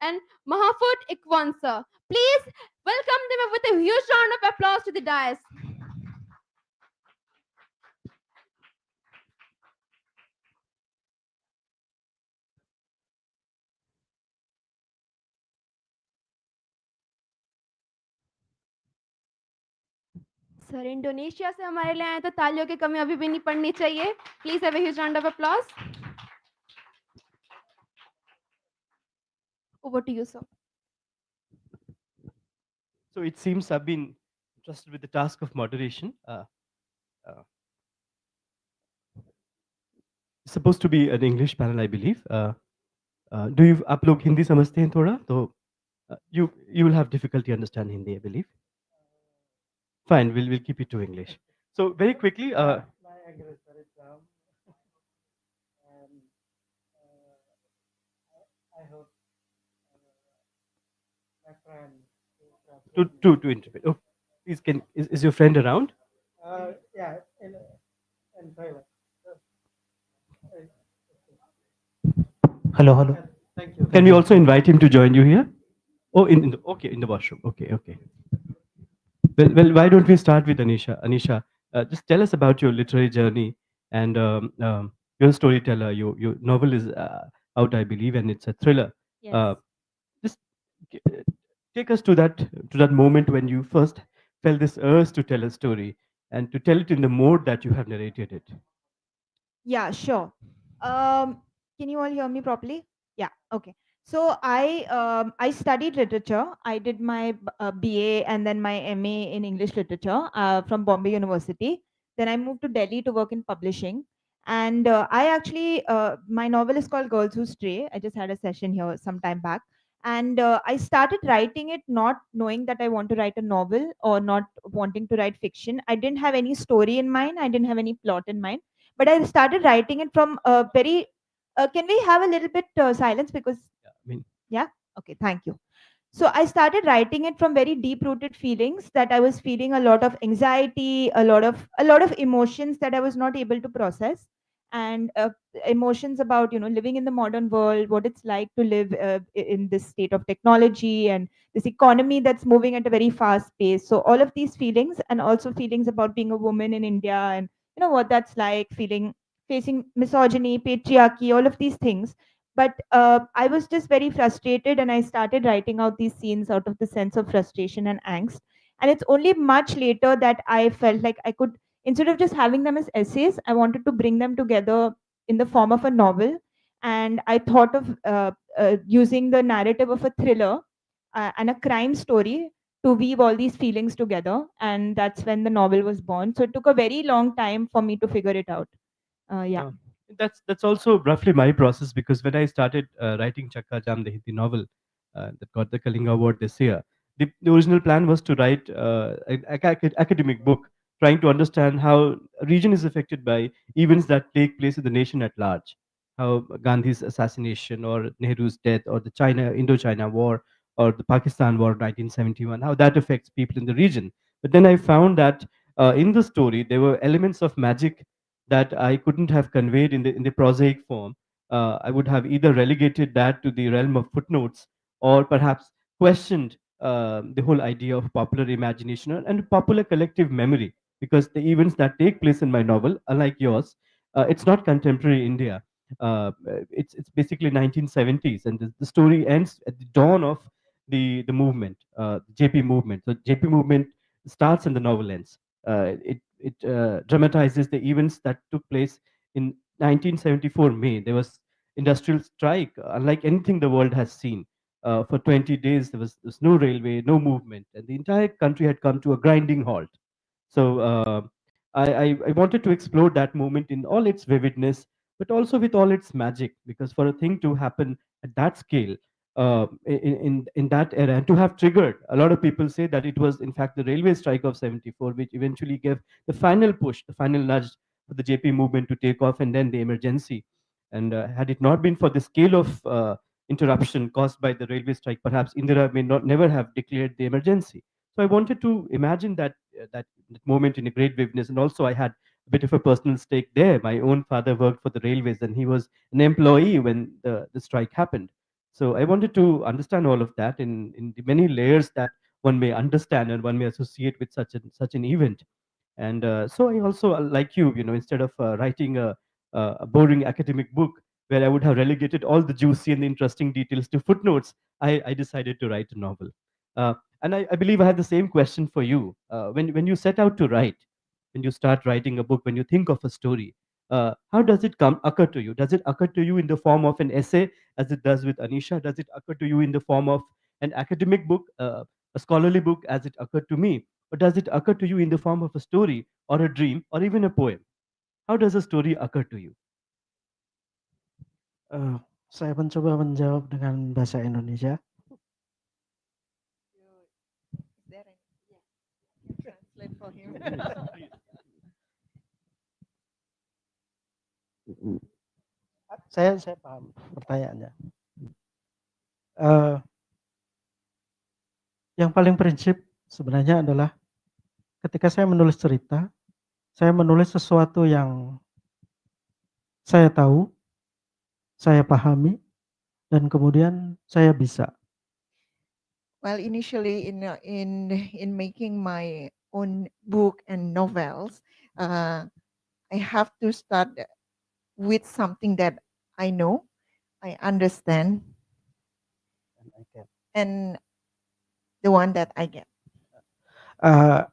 and Mahafut Ikwansa. Please welcome them with a huge round of applause to the dais. Sir Indonesia से हमारे लिए आए तो तालियों की कमी अभी भी नहीं पड़नी चाहिए. Please have a huge round of applause. Over to you sir. So it seems I've been trusted with the task of moderation. Uh, it's supposed to be an English panel, I believe. Do you आप लोग हिंदी समझते हैं थोड़ा? तो you will have difficulty understand Hindi, I believe. Fine, we'll keep it to English. So very quickly, My anger is very calm, and I hope my friend will translate me. to interpret. Oh, please, is your friend around? Yeah, in Thailand. Uh, Hello, hello. Thank you. Can we also invite him to join you here? Oh, okay, in the washroom. Okay, okay. Well, why don't we start with Anisha? Anisha, just tell us about your literary journey and you're a storyteller. Your novel is out, I believe, and it's a thriller. Yes. Just g- uh, take us to that moment when you first felt this urge to tell a story and to tell it in the mode that you have narrated it. Yeah, sure. Can you all hear me properly? Yeah, okay. So I studied literature. I did my BA and then my MA in English literature from Bombay University. Then I moved to Delhi to work in publishing. And I actually my novel is called Girls Who Stray. I just had a session here some time back. And I started writing it not knowing that I want to write a novel or not wanting to write fiction. I didn't have any story in mind. I didn't have any plot in mind, but I started writing it from a very. Can we have a little bit silence because Yeah, I mean, yeah, okay, thank you. So I started writing it from very deep rooted feelings that I was feeling a lot of anxiety, a lot of emotions that I was not able to process, and emotions about living in the modern world, what it's like to live in this state of technology and this economy that's moving at a very fast pace. So all of these feelings, and also feelings about being a woman in India, and what that's like, feeling facing misogyny, patriarchy, all of these things. But I was just very frustrated, and I started writing out these scenes out of the sense of frustration and angst. And it's only much later that I felt like I could, instead of just having them as essays, I wanted to bring them together in the form of a novel. And I thought of using the narrative of a thriller and a crime story to weave all these feelings together. And that's when the novel was born. So it took a very long time for me to figure it out. Yeah. uh, that's also roughly my process because when I started writing Chakka Jam, the Hindi novel that got the Kalinga Award this year, the original plan was to write an academic book trying to understand how a region is affected by events that take place in the nation at large. How Gandhi's assassination or Nehru's death or the Indo-China war or the Pakistan war of 1971, how that affects people in the region. But then I found that in the story, there were elements of magic that I couldn't have conveyed in the prosaic form. I would have either relegated that to the realm of footnotes or perhaps questioned the whole idea of popular imagination and popular collective memory. Because the events that take place in my novel, unlike yours, it's not contemporary India. It's basically 1970s, and the story ends at the dawn of the movement, JP movement. So JP movement starts and the novel ends. It dramatizes the events that took place in 1974 May. There was industrial strike, unlike anything the world has seen. For 20 days, there was no railway, no movement, and the entire country had come to a grinding halt. So I wanted to explore that moment in all its vividness, but also with all its magic, because for a thing to happen at that scale, in that era, and to have triggered, a lot of people say that it was in fact the railway strike of 74 which eventually gave the final push, the final nudge for the JP movement to take off, and then the emergency. And had it not been for the scale of interruption caused by the railway strike, perhaps Indira may not never have declared the emergency. So I wanted to imagine that moment in a great vividness, and also I had a bit of a personal stake there. My own father worked for the railways, and he was an employee when the strike happened. So I wanted to understand all of that in the many layers that one may understand and one may associate with such an event. And so I also, like you, instead of writing a boring academic book where I would have relegated all the juicy and the interesting details to footnotes, I decided to write a novel. And I believe I have the same question for you. When you set out to write, when you start writing a book, when you think of a story, how does it occur to you? Does it occur to you in the form of an essay, as it does with Anisha? Does it occur to you in the form of an academic book, a scholarly book, as it occurred to me? Or does it occur to you in the form of a story or a dream or even a poem? How does a story occur to you? Eh, saya mencoba menjawab dengan bahasa Indonesia. Translate for him. Saya paham pertanyaannya. Eh, yang paling prinsip sebenarnya adalah ketika saya menulis cerita, saya menulis sesuatu yang saya tahu, saya pahami, dan kemudian saya bisa. Well, initially in making my own book and novels, I have to start with something that I know, I understand, and the one that I get. Eh,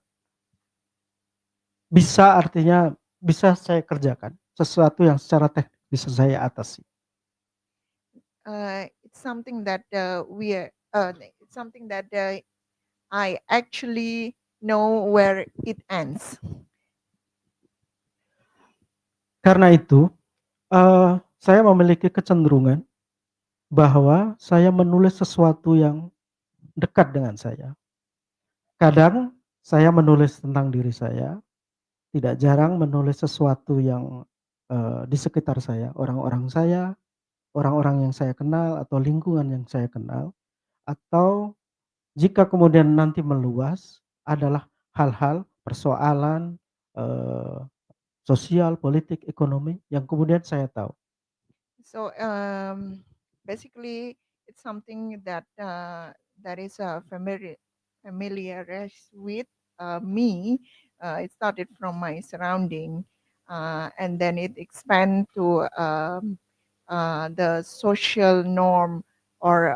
bisa artinya bisa saya kerjakan, sesuatu yang secara teknis bisa saya atasi. It's something that it's something that I actually know where it ends. Karena itu, saya memiliki kecenderungan bahwa saya menulis sesuatu yang dekat dengan saya. Kadang saya menulis tentang diri saya, tidak jarang menulis sesuatu yang di sekitar saya, orang-orang saya, orang-orang yang saya kenal atau lingkungan yang saya kenal, atau jika kemudian nanti meluas adalah hal-hal, persoalan sosial, politik, ekonomi yang kemudian saya tahu. So basically, it's something that that is familiar with me. It started from my surrounding, and then it expand to the social norm or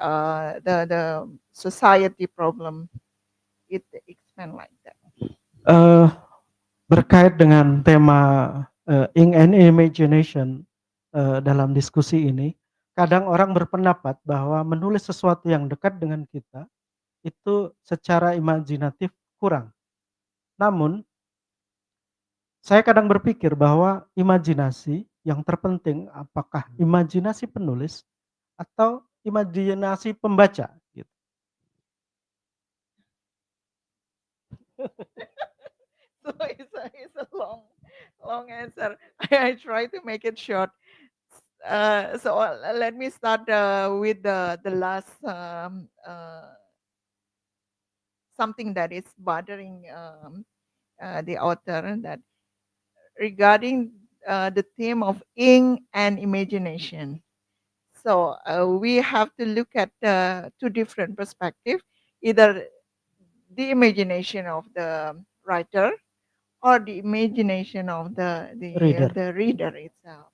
the society problem. It expand like that. Berkait dengan tema ink and imagination dalam diskusi ini, kadang orang berpendapat bahwa menulis sesuatu yang dekat dengan kita itu secara imajinatif kurang. Namun, saya kadang berpikir bahwa imajinasi yang terpenting apakah imajinasi penulis atau imajinasi pembaca gitu. So it's a long answer. I try to make it short. So let me start with the last something that is bothering the author, that regarding the theme of ink and imagination. So we have to look at two different perspectives, either the imagination of the writer or the imagination of the reader itself.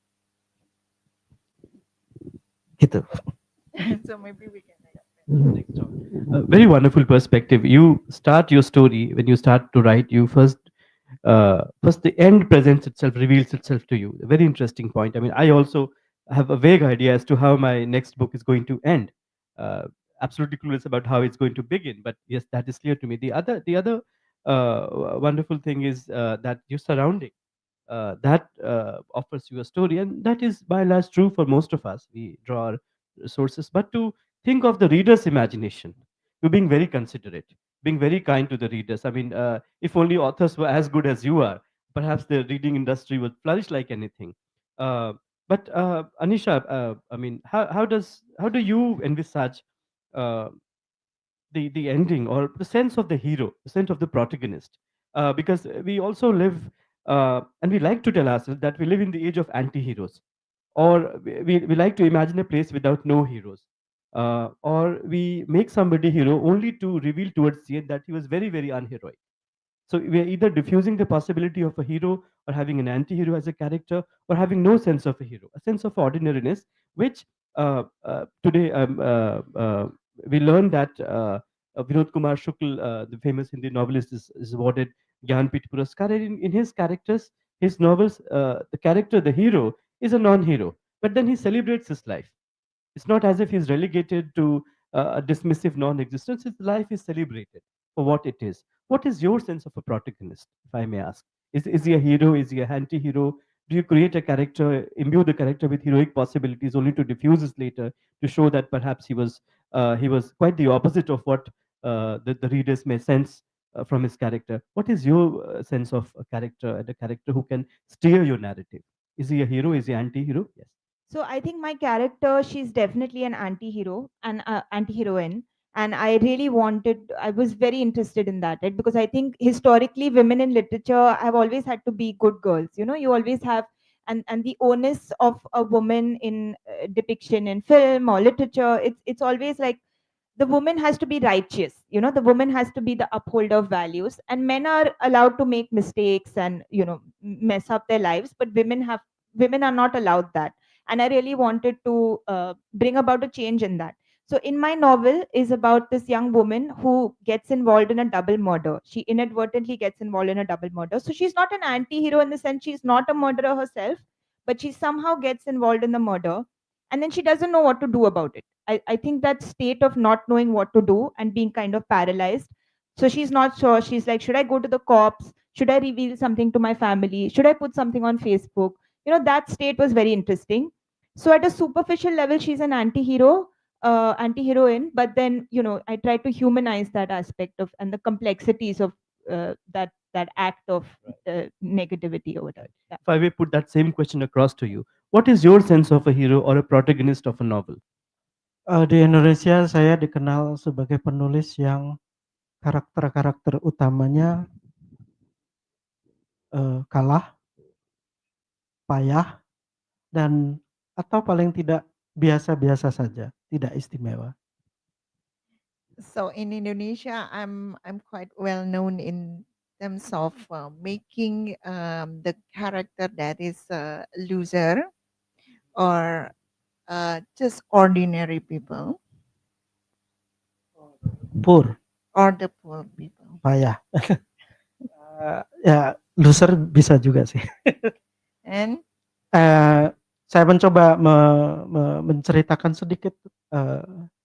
Gitu. So maybe we can. Very wonderful perspective. You start your story when you start to write. You first the end presents itself, reveals itself to you. A very interesting point. I mean, I also have a vague idea as to how my next book is going to end. Absolutely clueless about how it's going to begin, but yes, that is clear to me. The other wonderful thing is that your surrounding that offers you a story, and that is by and large true for most of us. We draw our sources, but to think of the reader's imagination, you're being very considerate, being very kind to the readers. I mean, if only authors were as good as you are, perhaps the reading industry would flourish like anything. But Anisha, I mean, how do you envisage uh, the ending or the sense of the hero, the sense of the protagonist? Because we also live, and we like to tell ourselves that we live in the age of anti-heroes, or we like to imagine a place without no heroes. or we make somebody hero only to reveal towards the end that he was very, very unheroic. So we are either diffusing the possibility of a hero or having an anti-hero as a character or having no sense of a hero, a sense of ordinariness, which today we learn that Vinod Kumar Shukl, the famous Hindi novelist, is awarded Gyanpith Puraskar. And in his characters, his novels, the character, the hero, is a non-hero, but then he celebrates his life. It's not as if he's relegated to a dismissive non-existence. His life is celebrated for what it is. What is your sense of a protagonist, if I may ask? Is he a hero? Is he a anti-hero? Do you create a character, imbue the character with heroic possibilities, only to diffuse it later to show that perhaps he was quite the opposite of what the readers may sense from his character? What is your sense of a character and a character who can steer your narrative? Is he a hero? Is he anti-hero? Yes. So I think my character, she's definitely an anti-hero, an anti-heroine. And I really I was very interested in that, right? Because I think historically women in literature have always had to be good girls. You know, you always have, and the onus of a woman in depiction in film or literature, it's always like the woman has to be righteous. You know, the woman has to be the upholder of values, and men are allowed to make mistakes and, you know, mess up their lives, but women are not allowed that. And I really wanted to bring about a change in that. So in my novel is about this young woman who gets involved in a double murder. She inadvertently gets involved in a double murder. So she's not an anti-hero in the sense she's not a murderer herself, but she somehow gets involved in the murder, and then she doesn't know what to do about it. I think that state of not knowing what to do and being kind of paralyzed. So she's not sure. She's like, should I go to the cops? Should I reveal something to my family? Should I put something on Facebook? You know, that state was very interesting. So at a superficial level, she's an anti-hero, anti-heroine, but then, you know, I try to humanize that aspect of and the complexities of that act of negativity or whatever. Yeah. If I may put that same question across to you, what is your sense of a hero or a protagonist of a novel? Di Indonesia saya dikenal sebagai penulis yang karakter-karakter utamanya kalah, payah, dan atau paling tidak biasa-biasa saja, tidak istimewa. So in Indonesia, I'm quite well known in terms of making the character that is a loser or just ordinary people Poor, or the poor people. payah. Ya, loser bisa juga sih. And Saya mencoba menceritakan sedikit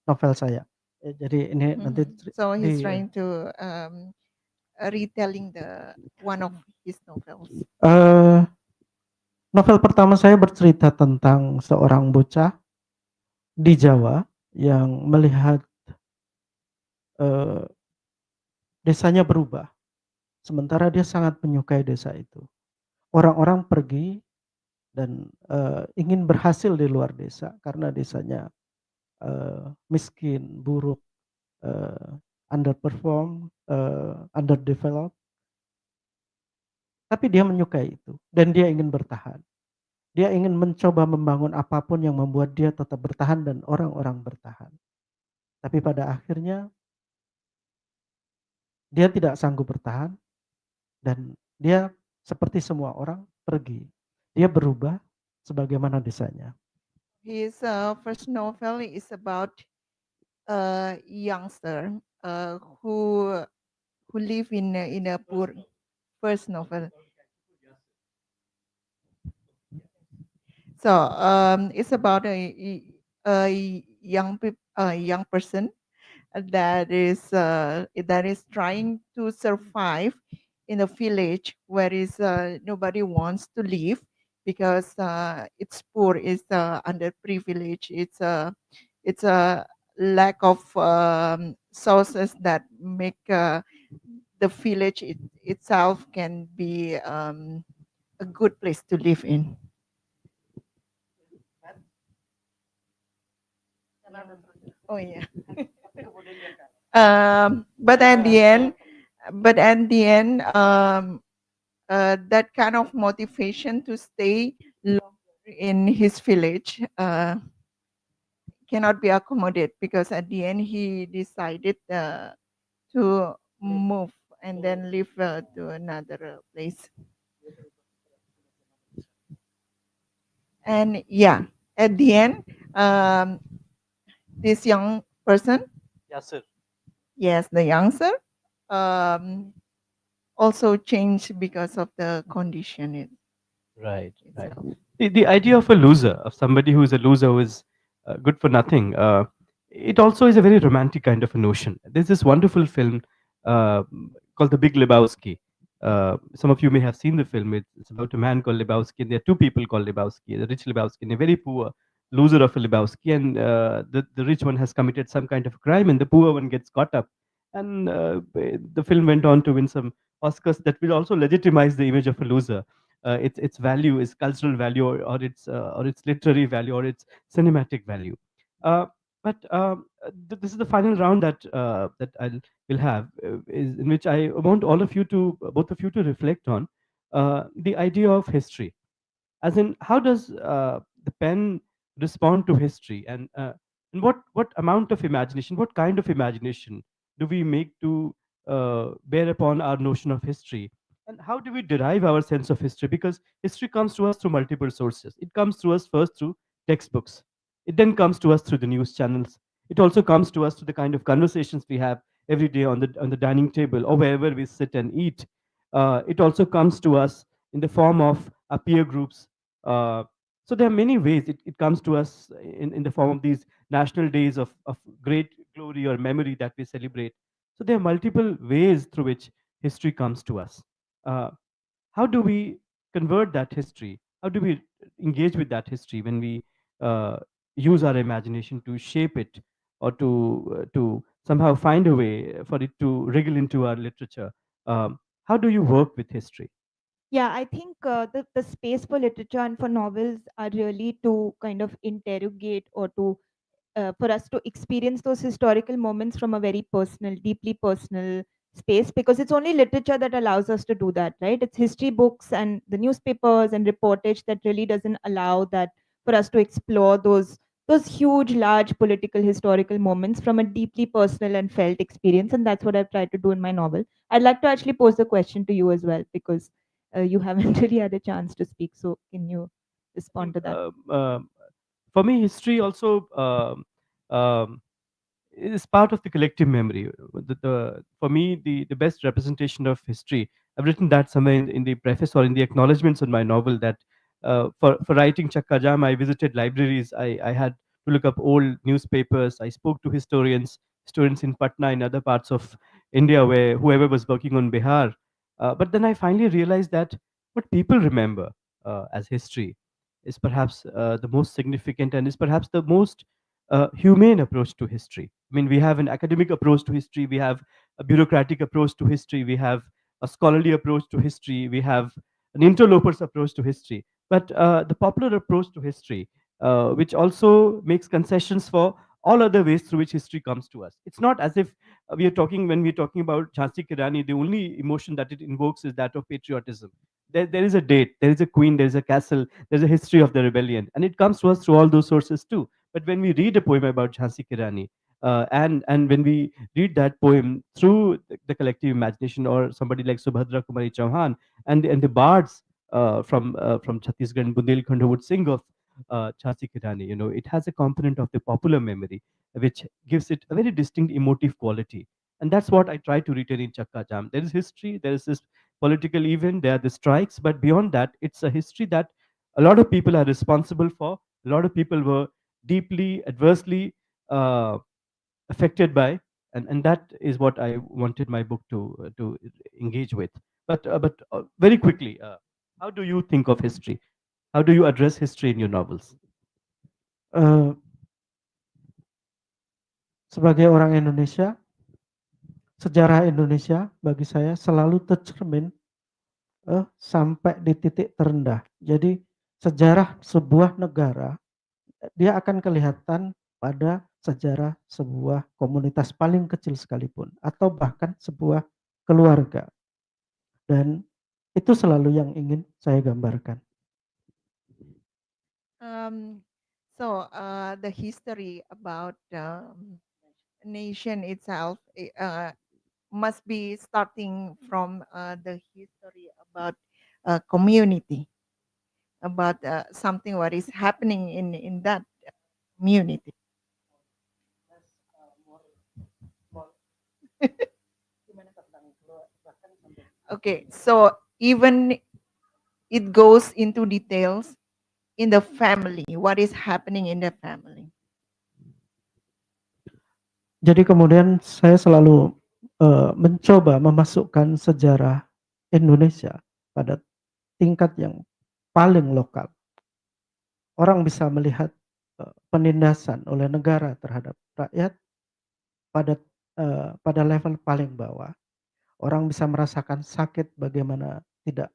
novel saya. Jadi ini nanti so he's di trying to retelling the one of his novels. Novel pertama saya bercerita tentang seorang bocah di Jawa yang melihat desanya berubah, sementara dia sangat menyukai desa itu. Orang-orang pergi dan ingin berhasil di luar desa karena desanya miskin, buruk, underperform, underdeveloped. Tapi dia menyukai itu dan dia ingin bertahan. Dia ingin mencoba membangun apapun yang membuat dia tetap bertahan dan orang-orang bertahan. Tapi pada akhirnya dia tidak sanggup bertahan dan dia seperti semua orang pergi. Dia berubah sebagaimana desanya. His first novel is about a youngster who live in a poor. First novel. So it's about a young person that is trying to survive in a village where is nobody wants to live because it's poor, it's underprivileged, it's a lack of sources that make the village itself can be a good place to live in. Oh yeah. But at the end, that kind of motivation to stay longer in his village cannot be accommodated, because at the end he decided to move and then live to another place. And yeah, at the end, this young person, Yasser. yes, the youngster, um, also changed because of the condition Right, right. itself. The idea of a loser, of somebody who is a loser, who is good for nothing, it also is a very romantic kind of a notion. There's this wonderful film uh, called The Big Lebowski. Some of you may have seen the film. It's about a man called Lebowski, and there are two people called Lebowski, the rich Lebowski and a very poor loser of a Lebowski. And the rich one has committed some kind of crime, and the poor one gets caught up. And the film went on to win some Oscars that will also legitimize the image of a loser. Its value is cultural value, or its literary value, or its cinematic value. But this is the final round that I will have, is in which I want all of you to, both of you, to reflect on the idea of history. As in, how does the pen respond to history, and what amount of imagination, what kind of imagination do we make to bear upon our notion of history, and how do we derive our sense of history? Because history comes to us through multiple sources. It comes to us first through textbooks, it then comes to us through the news channels, it also comes to us through the kind of conversations we have every day on the dining table or wherever we sit and eat. It also comes to us in the form of our peer groups. Uh, so there are many ways it comes to us in the form of these national days of great glory or memory that we celebrate. So there are multiple ways through which history comes to us. Uh, how do we convert that history? How do we engage with that history when we uh, use our imagination to shape it, or to somehow find a way for it to wriggle into our literature? How do you work with history? Yeah, I think the space for literature and for novels are really to kind of interrogate or to for us to experience those historical moments from a very personal, deeply personal space, because it's only literature that allows us to do that, right? It's history books and the newspapers and reportage that really doesn't allow that for us to explore those huge, large political historical moments from a deeply personal and felt experience. And that's what I've tried to do in my novel. I'd like to actually pose the question to you as well, because you haven't really had a chance to speak. So can you respond think to that? for me, history also um, is part of the collective memory. For me, the best representation of history, I've written that somewhere in the preface or in the acknowledgements on my novel, that for writing Chakka Jam, I visited libraries. I had to look up old newspapers. I spoke to historians in Patna, in other parts of India, where whoever was working on Bihar. But then I finally realized that what people remember as history is perhaps the most significant, and is perhaps the most humane approach to history. I mean, we have an academic approach to history, we have a bureaucratic approach to history, we have a scholarly approach to history, we have an interloper's approach to history. But the popular approach to history, which also makes concessions for all other ways through which history comes to us. It's not as if when we're talking about Jhansi Ki Rani, the only emotion that it invokes is that of patriotism. There is a date, there is a queen, there is a castle, there's a history of the rebellion, and it comes to us through all those sources too. But when we read a poem about Jhansi Ki Rani, and when we read that poem through the collective imagination, or somebody like Subhadra Kumari Chauhan, and the bards from Chhattisgarh and Bundelkhand who would sing of Jhansi Ki Rani, it has a component of the popular memory, which gives it a very distinct emotive quality. And that's what I try to retain in Chakka Jam. There is history, there is this political event, there are the strikes, but beyond that, it's a history that a lot of people are responsible for. A lot of people were deeply, adversely uh, affected by, and that is what I wanted my book to engage with. But very quickly, how do you think of history? How do you address history in your novels? Eh, sebagai orang Indonesia, sejarah Indonesia bagi saya selalu tercermin sampai di titik terendah. Jadi sejarah sebuah negara, dia akan kelihatan pada sejarah sebuah komunitas paling kecil sekalipun, atau bahkan sebuah keluarga. Dan itu selalu yang ingin saya gambarkan. So the history about nation itself must be starting from the history about community, about something what is happening in that community. Okay, so even it goes into details in the family, what is happening in the family. Jadi kemudian saya selalu mencoba memasukkan sejarah Indonesia pada tingkat yang paling lokal. Orang bisa melihat penindasan oleh negara terhadap rakyat pada level paling bawah. Orang bisa merasakan sakit bagaimana tidak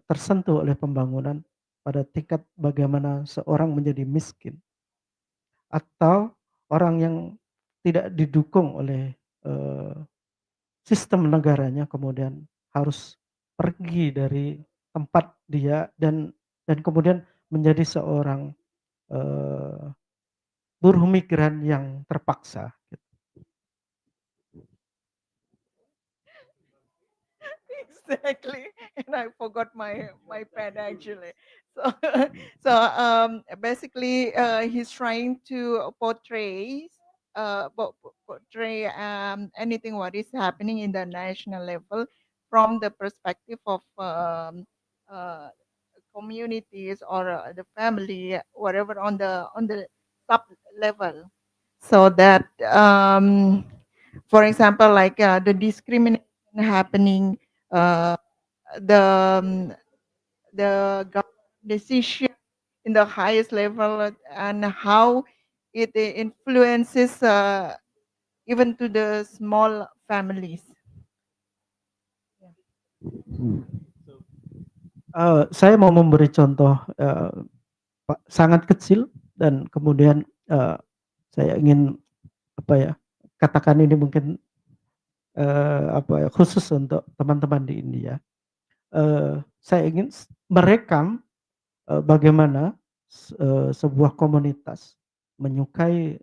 tersentuh oleh pembangunan pada tingkat bagaimana seorang menjadi miskin. Atau orang yang tidak didukung oleh sistem negaranya kemudian harus pergi dari tempat dia dan kemudian menjadi seorang buruh migran yang terpaksa. Exactly, and I forgot my pen actually. So, basically, he's trying to portray anything what is happening in the national level from the perspective of communities or the family, whatever on the sub level, so that for example, like the discrimination happening, uh, the decision in the highest level, and how it influences even to the small families. Saya mau memberi contoh sangat kecil dan kemudian saya ingin katakan ini mungkin khusus untuk teman-teman di India. Saya ingin merekam bagaimana sebuah komunitas menyukai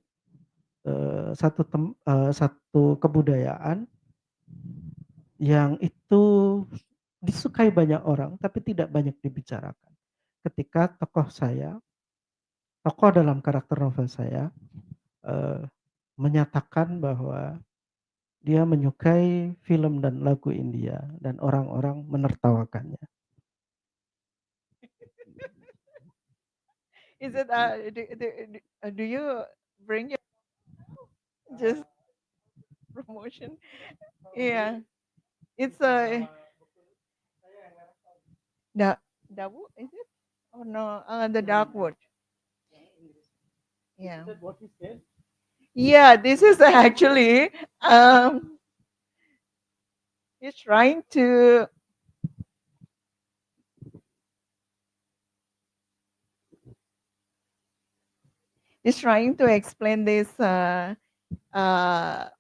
satu kebudayaan yang itu disukai banyak orang tapi tidak banyak dibicarakan. Ketika tokoh dalam karakter novel saya menyatakan bahwa dia menyukai film dan lagu India dan orang-orang menertawakannya. Is it do you bring your just promotion? Yeah, it's a Dawu, is it? Oh no, the Dark Wood. Yeah. What he said? Yeah, this is actually he's trying to explain this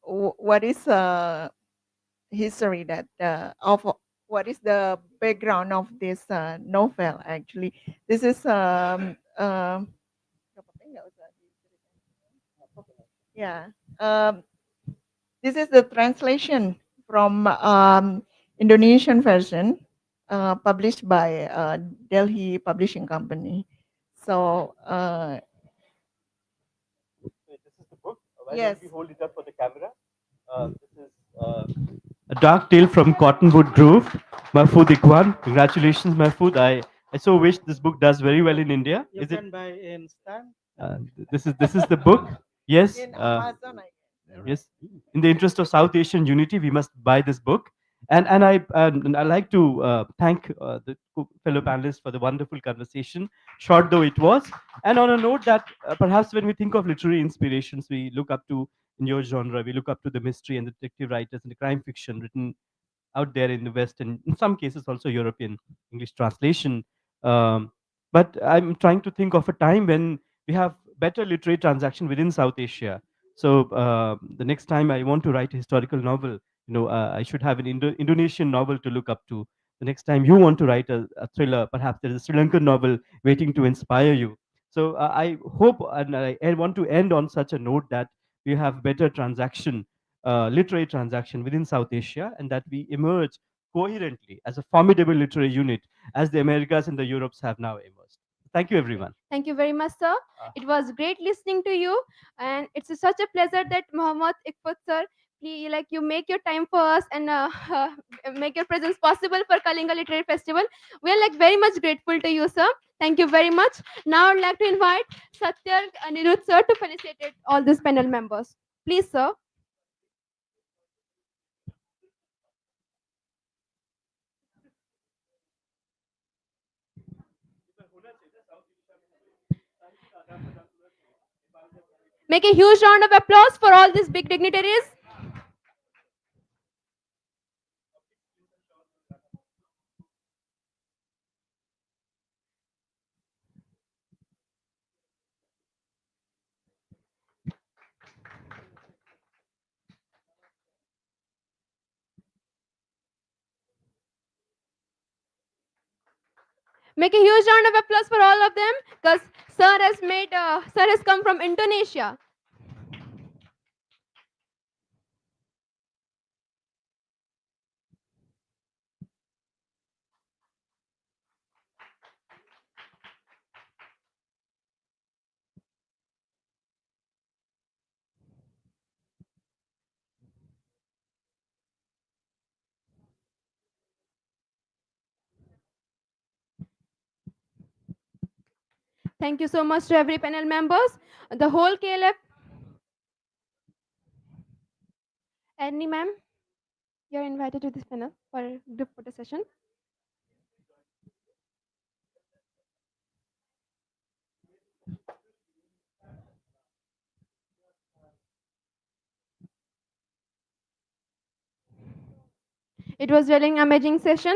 what is history that of what is the background of this novel actually. This is yeah, this is the translation from Indonesian version published by Delhi Publishing Company. So This is the book. Why yes. don't we hold it up for the camera? This is A Dark Tale from Cottonwood Grove, Mahfoud Iqbal. Congratulations, Mahfoud. I so wish this book does very well in India. You Is it? can buy in stand. This is the book. Yes. In Amazon, I Yes. In the interest of South Asian unity, we must buy this book. And I like to thank the fellow panelists for the wonderful conversation, short though it was. And on a note that perhaps when we think of literary inspirations, we look up to, in your genre, we look up to the mystery and the detective writers and the crime fiction written out there in the West, and in some cases also European English translation. Um, but I'm trying to think of a time when we have better literary transaction within South Asia. So the next time I want to write a historical novel, I should have an Indonesian novel to look up to. The next time you want to write a thriller, perhaps there is a Sri Lankan novel waiting to inspire you. So I hope and I want to end on such a note that we have better transaction, literary transaction within South Asia, and that we emerge coherently as a formidable literary unit as the Americas and the Europes have now emerged. Thank you, everyone. Thank you very much, sir. It was great listening to you, and it's such a pleasure that Mohammad Ikfat sir, like you make your time for us and make your presence possible for Kalinga Literary Festival. We are like very much grateful to you, sir. Thank you very much. Now I'd like to invite Satya Anirudh sir to felicitate all these panel members. Please, sir. Make a huge round of applause for all these big dignitaries. Make a huge round of applause for all of them because sir has come from Indonesia. Thank you so much to every panel members, the whole KLF. Annie ma'am, you're invited to this panel for group photo session. It was really an amazing session.